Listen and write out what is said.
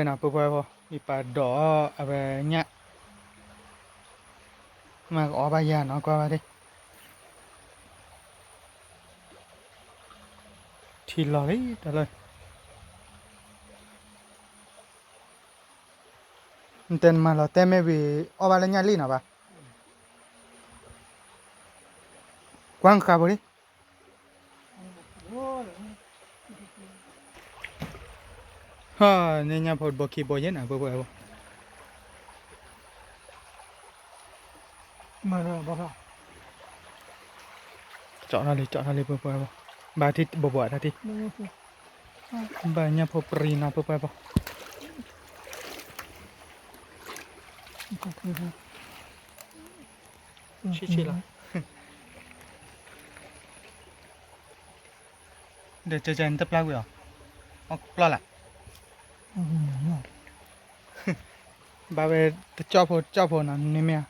เป็นอะปุ๊บพอมีปลาดออะไรเงี้ยมาก็ออกไปยาเนาะก็ว่าดิทีลอยแต่เลยมันเต้นมาแล้วแต่ไม่วีออกไปแล้วเนี่ยลีน่ะปะกว้างครับดิฮ่าเนี่ยพอบอกขี้บ่เย็นอ่ะปุ๊บพอมาแล้วบ่ครับ เจาะอะไรปุ๊บพอบาที่บ่ทันทีบาเนี่ยพอปรีนะปุ๊บพอชิละเดี๋ยวจะตะปลากูเหรออ๋อปลาละบาเวจะจ่อพอนะนี่มั้ย